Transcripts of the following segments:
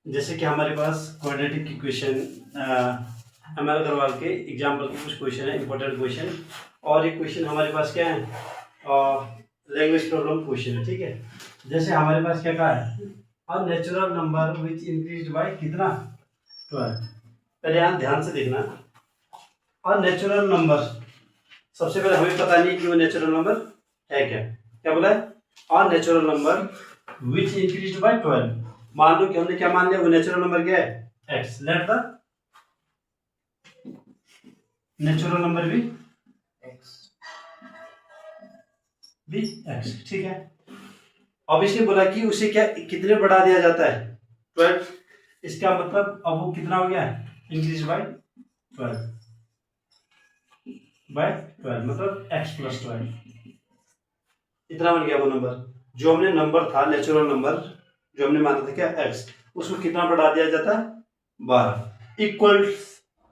जैसे कि हमारे पास quadratic equation M L Agrawal के एग्जाम्पल के कुछ क्वेश्चन है, इंपॉर्टेंट क्वेश्चन। और एक क्वेश्चन हमारे पास क्या है, लैंग्वेज प्रॉब्लम क्वेश्चन है, ठीक है। जैसे हमारे पास क्या कहा है, a natural number which increase by कितना 12। पहले यहाँ ध्यान से देखना, अ नेचुरल नंबर, सबसे पहले हमें पता नहीं कि वो नेचुरल नंबर है क्या। क्या बोला है, a natural number which increase by 12। मान लो कि हमने क्या मान लिया, वो नेचुरल नंबर क्या है, x। Let the natural number भी x, ठीक है। अब इसने बोला कि उसे क्या कितने बढ़ा दिया जाता है, 12। इसका मतलब अब वो कितना हो गया है, इंक्रीज बाय 12 मतलब x प्लस 12। इतना बन गया वो नंबर। जो हमने नंबर था नेचुरल नंबर, जो हमने माना था क्या x, उसको कितना बढ़ा दिया जाता है, 12। इक्वल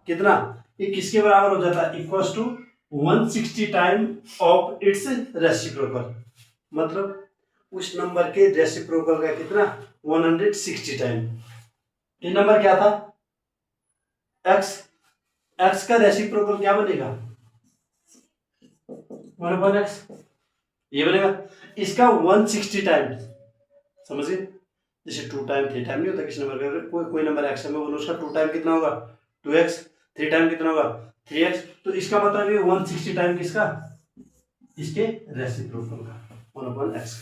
कितना, ये किसके बराबर हो जाता है, equals to 160 time of its reciprocal. मतलब उस नंबर के रेसिप्रोकल का कितना, 160 टाइम। ये नंबर क्या था, x। x का रेसिप्रोकल क्या बनेगा, 1/x, ये बनेगा। इसका 160 टाइम, समझिए। जैसे 2 टाइम 3 टाइम नहीं होता किसी नंबर का, कोई नंबर x में बोलो, उसका 2 टाइम कितना होगा 2x, 3 टाइम कितना होगा 3x। तो इसका मतलब ये 160 टाइम किसका, इसके रेसिप्रोकल का 1/x,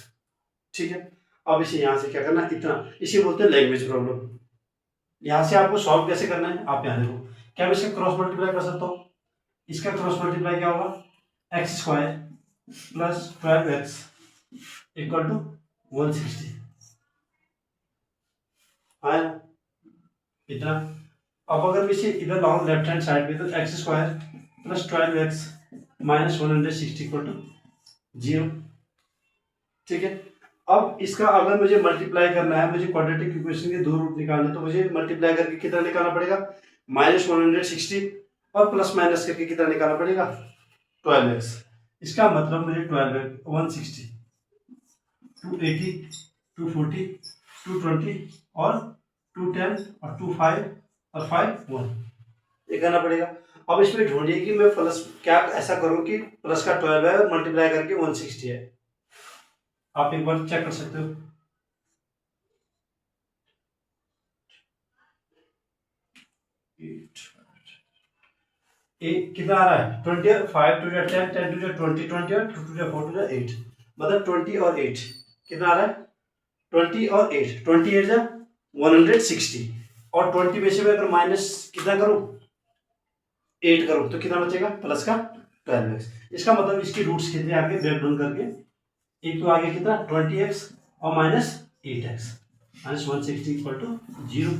ठीक है। अब इसे यहाँ से क्या करना, इतना, इसे बोलते हैं लैंग्वेज प्रॉब्लम। यहाँ से आपको सॉल्व कैसे करना है, आप यहाँ देखो। क्या मैं इसका क्रॉस मल्टीप्लाई कर सकता हूँ, इसका क्रॉस मल्टीप्लाई क्या होगा, x² plus 12x equal to 160, हाँ इतना। अब अगर मैं इसे इधर लाऊं लेफ्ट हैंड साइड में, तो x² plus 12x minus 160 equal to 0, ठीक है। अब इसका अगर मुझे मल्टीप्लाई करना है, मुझे क्वाड्रेटिक इक्वेशन के दो रूट निकालने हैं, तो मुझे मल्टीप्लाई करके कितना निकालना पड़ेगा, -160, और प्लस माइनस करके कितना निकालना पड़ेगा, 12x। इसका मतलब मुझे 12x 160 280 240 220 और 210 और 25 और 5 1 ये करना पड़ेगा। अब इसमें ढूंढिए कि मैं प्लस क्या ऐसा करूं कि प्लस का 12 है और मल्टीप्लाई करके 160 है। आप एक बार चेक कर सकते हो। एक कितना आ रहा है, 20 और 5 टू 10 10 टू 20 20 और 2 टू 4 टू 8, मतलब 20 और 8 कितना आ रहा है, 20 और 8, 28 जा 160, और 20 में से मैं अगर माइनस कितना करूं 8 करूं तो कितना बचेगा, प्लस का 12x। इसका मतलब इसकी रूट्स कितने आगे ब्रेक डाउन करके, एक तो आगे कितना 20x और minus 8x minus 160 equal to 0।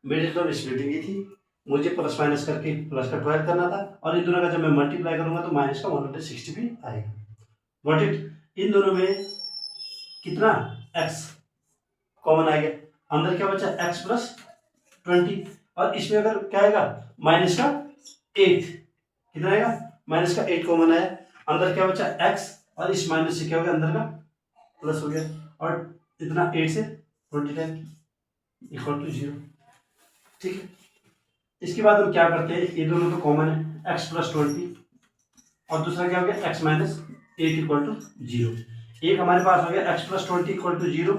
मेरी तो स्प्लिटिंग ही थी, मुझे प्लस माइनस करके प्लस का 12 करना था, और इन दोनों का जब मैं मल्टीप्लाई करूंगा तो माइनस का 160 भी आएगा। व्हाट इट, इन दोनों में कितना x कॉमन आ गया, अंदर क्या बचा x प्लस 20, और इसमें अगर क्या आएगा माइनस का 8, कितना आएगा माइनस का 8 कॉमन आया, अंदर क्या बचा x, और इस माइनस से क्या हो गया अंदर का प्लस हो गया, और इतना 8 से 20 इक्वल टू 0, ठीक है। इसके बाद हम क्या करते हैं, ये दोनों तो कॉमन है, x प्लस 20 और दूसरा क्या हो गया x माइनस 8 इक्वल टू 0। एक हमारे पास हो गया x plus 20 equal to 0,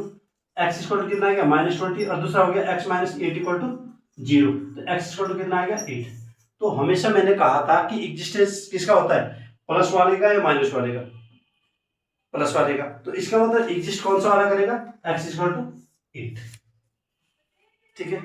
x equal to कितना आ गया -20, और दूसरा हो गया x माइनस 8 इक्वल टू 0, तो x इक्वल टू कितना आ गया 8। तो हमेशा मैंने कहा था कि एग्जिस्टेंस किसका होता है, प्लस वाले का या माइनस वाले का, प्लस वाले का। तो इसका मतलब एग्जिस्ट कौन सा वाला करेगा, x इक्वल टू 8, ठीक है।